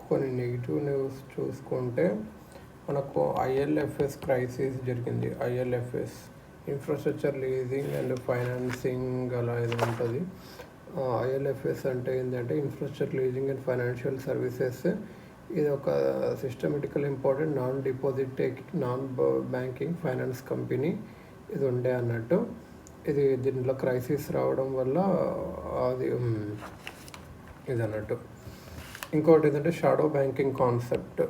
కొన్ని negative news చూసుకుంటే మనకు ఐఎల్ఎఫ్ఎస్ క్రైసిస్ జరిగింది. IL&FS infrastructure leasing and financing అలా ఏదో ఉంటుంది. ఐఎల్ఎఫ్ఎస్ అంటే ఏంటంటే infrastructure leasing and financial services. ఇది ఒక systematical important non deposit taking non banking finance company ఇది ఉండే అన్నట్టు. ఇది దీంట్లో క్రైసిస్ రావడం వల్ల అది ఇది అన్నట్టు. ఇంకోటి ఏంటంటే shadow banking concept.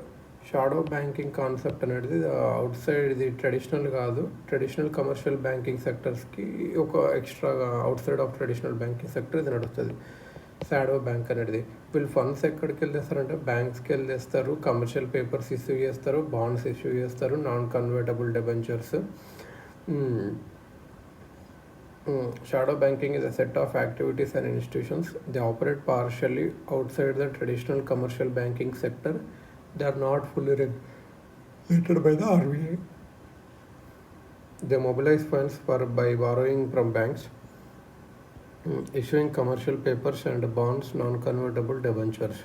Shadow banking concept అనేది అవుట్ సైడ్, ఇది ట్రెడిషనల్ కాదు, ట్రెడిషనల్ కమర్షియల్ బ్యాంకింగ్ సెక్టర్స్కి ఒక ఎక్స్ట్రాగా out side of traditional banking sector ఇది నడుస్తుంది. షాడో బ్యాంక్ అనేది వీళ్ళు ఫండ్స్ ఎక్కడికి వెళ్ళేస్తారంటే బ్యాంక్స్కి వెళ్ళేస్తారు, కమర్షియల్ పేపర్స్ ఇష్యూ చేస్తారు, బాండ్స్ ఇష్యూ చేస్తారు, non convertible debentures. Shadow banking is a set of activities and institutions. They operate partially outside the traditional commercial banking sector. They are not fully regulated by the RBI. They mobilize funds by borrowing from banks, issuing commercial papers and bonds, non-convertible debentures.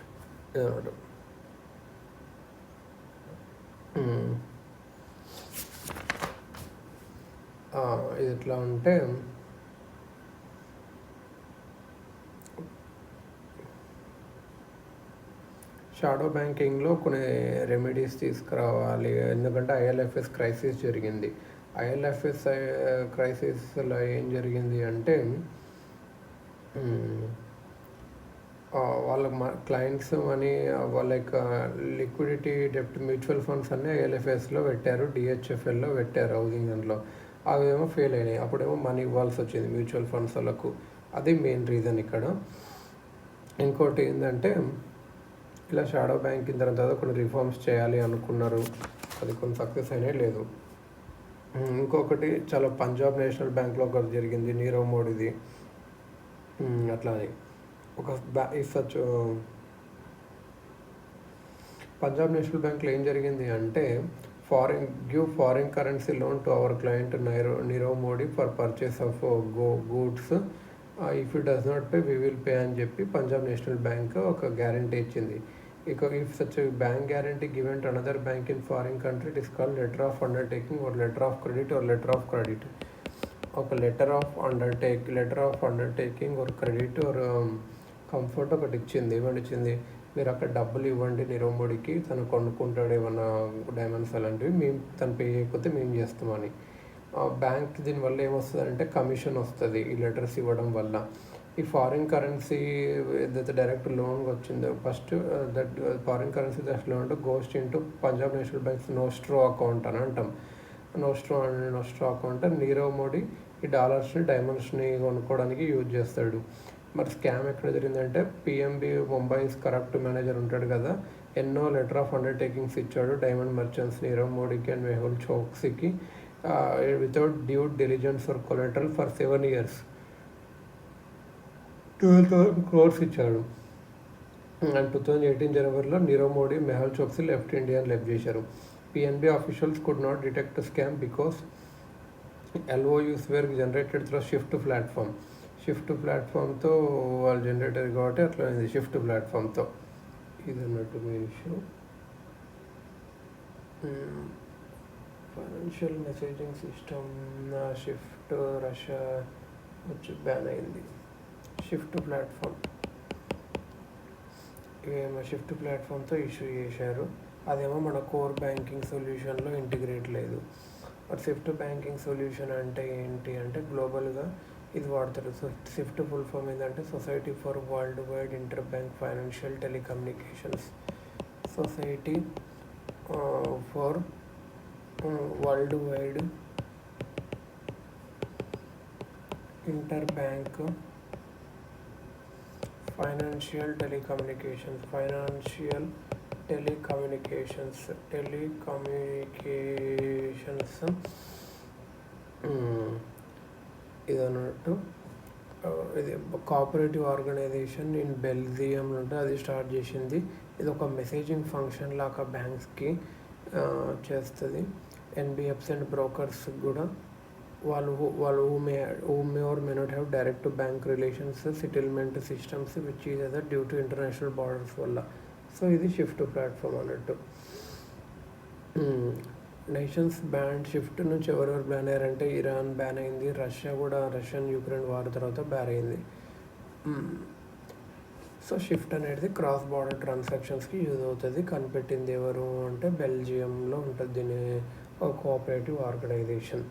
ఇది ఎట్లా అంటే shadow బ్యాంకింగ్లో కొన్ని remedies తీసుకురావాలి. ఎందుకంటే IL&FS crisis జరిగింది. IL&FS క్రైసిస్లో ఏం జరిగింది అంటే వాళ్ళ క్లయింట్స్ మనీ వాళ్ళ యొక్క లిక్విడిటీ డెప్ట్ మ్యూచువల్ ఫండ్స్ అన్నీ ఐఎల్ఎఫ్ఎస్లో పెట్టారు, డిహెచ్ఎఫ్ఎల్లో పెట్టారు, హౌసింగ్ దాంట్లో. అవేమో ఫెయిల్ అయినాయి. అప్పుడేమో మనీ ఇవ్వాల్సి వచ్చింది మ్యూచువల్ ఫండ్స్ వాళ్ళకు. అది మెయిన్ రీజన్ ఇక్కడ. ఇంకోటి ఏంటంటే ఇలా షాడో బ్యాంకింగ్ తర్వాత కొన్ని రిఫార్మ్స్ చేయాలి అనుకున్నారు, అది కొన్ని సక్సెస్ అయినా లేదు. ఇంకొకటి చాలా పంజాబ్ నేషనల్ బ్యాంక్లో ఒకటి జరిగింది, నీరవ్ మోడీది. అట్లా ఒక సచ్ పంజాబ్ నేషనల్ బ్యాంక్లో ఏం జరిగింది అంటే foreign currency loan to our client Nirav Modi for purchase of goods. If it does not pay we will pay అని చెప్పి పంజాబ్ నేషనల్ బ్యాంక్ ఒక గ్యారంటీ ఇచ్చింది. If such a bank guarantee given to another bank in foreign country, it is called letter of undertaking or letter of credit or letter of credit. ఒక letter of undertaking or credit or comfort ఒకటి ఇచ్చింది. ఏమని ఇచ్చింది, మీరు అక్కడ డబ్బులు ఇవ్వండి నీరవ్ మోడీకి, తను కొనుక్కుంటాడు ఏమన్నా డైమండ్స్ అలాంటివి, మేము తను పే చేయకపోతే మేము చేస్తామని. బ్యాంక్ దీనివల్ల ఏమొస్తుంది అంటే కమిషన్ వస్తుంది ఈ లెటర్స్ ఇవ్వడం వల్ల. ఈ ఫారిన్ కరెన్సీ ఏదైతే డైరెక్ట్ లోన్ వచ్చిందో first that foreign currency that loan goes into Punjab National Bank's nostro account అని అంటాం. నోస్ట్రో అకౌంట్ నీరవ్ మోడీ ఈ డాలర్స్ని డైమండ్స్ని కొనుక్కోవడానికి యూజ్ చేస్తాడు. మరి స్కామ్ ఎక్కడ జరిగిందంటే పిఎంబి ముంబైస్ కరప్ట్ మేనేజర్ ఉంటాడు కదా, ఎన్నో లెటర్ ఆఫ్ అండర్టేకింగ్స్ ఇచ్చాడు డైమండ్ మర్చెంట్స్ నీరవ్ మోడీకి అండ్ మెహుల్ చోక్సీకి without due diligence or collateral for 7 years. 12,000 crores ఇచ్చాడు. అండ్ 2018 జనవరిలో Nirav Modi, Mehul Choksi left India left చేశారు. PNB officials could not detect scam because LOUs were generated through SWIFT ప్లాట్ఫామ్తో వాళ్ళు జనరేటర్ కాబట్టి అట్లా అయింది షిఫ్ట్ ప్లాట్ఫామ్తో. ఇది అన్నట్టు main issue. Financial messaging system SWIFT Russia వచ్చి బ్యాన్ అయింది. షిఫ్ట్ ప్లాట్ఫామ్తో ఇష్యూ చేశారు. అదేమో మన కోర్ బ్యాంకింగ్ సొల్యూషన్లో ఇంటిగ్రేట్ లేదు. మరి షిఫ్ట్ బ్యాంకింగ్ సొల్యూషన్ అంటే ఏంటి అంటే గ్లోబల్గా ఇది వాడతారు. షిఫ్ట్ ఫుల్ ఫామ్ ఏంటంటే society for worldwide interbank financial telecommunications. Society for worldwide interbank financial telecommunications ఇది అన్నట్టు. ఇది కోఆపరేటివ్ ఆర్గనైజేషన్ ఇన్ బెల్జియం నుండి అది స్టార్ట్ చేసింది. ఇది ఒక మెసేజింగ్ ఫంక్షన్ లాగా బ్యాంక్స్కి చేస్తుంది. ఎన్బిఎఫ్స్ అండ్ బ్రోకర్స్ కూడా వాళ్ళు may or may not have direct bank relations, settlement systems which is other due to international borders వల్ల. సో ఇది షిఫ్ట్ ప్లాట్ఫామ్ అన్నట్టు. నేషన్స్ బ్యాన్ షిఫ్ట్ నుంచి ఎవరెవరు బ్యాన్ అయ్యారంటే ఇరాన్ బ్యాన్ అయింది, రష్యా కూడా రష్యన్ యుక్రెయిన్ వార్ తర్వాత బ్యాన్ అయింది. సో షిఫ్ట్ అనేది క్రాస్ బార్డర్ ట్రాన్సాక్షన్స్కి యూజ్ అవుతుంది. కనిపెట్టింది ఎవరు అంటే బెల్జియంలో ఉంటుంది దీని ఒక కోఆపరేటివ్ ఆర్గనైజేషన్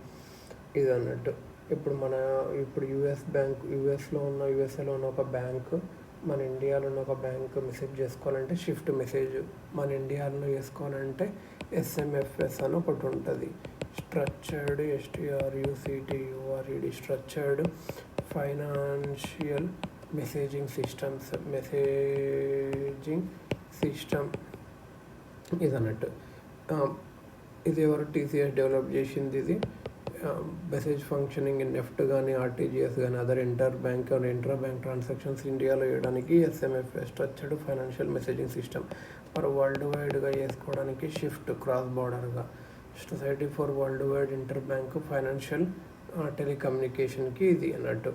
ఇది అన్నట్టు. ఇప్పుడు యూఎస్ఏలో ఉన్న ఒక బ్యాంకు మన ఇండియాలో ఉన్న ఒక బ్యాంక్ మెసేజ్ చేసుకోవాలంటే షిఫ్ట్ మెసేజ్, మన ఇండియాలో చేసుకోవాలంటే SMFS అని ఒకటి ఉంటుంది. Structured STRUCTURED structured financial messaging system ఇది అన్నట్టు. ఇది ఎవరు TCS డెవలప్ చేసింది. ఇది మెసేజ్ ఫంక్షనింగ్ ఇన్ నెఫ్ట్ కానీ RTGS కానీ అదర్ ఇంట్రా బ్యాంక్ ట్రాన్సాక్షన్స్ ఇండియాలో చేయడానికి SMFS structured financial messaging system. మరి వరల్డ్ వైడ్గా చేసుకోవడానికి షిఫ్ట్ క్రాస్ బార్డర్గా society for worldwide interbank financial టెలికమ్యూనికేషన్కి ఇది అన్నట్టు.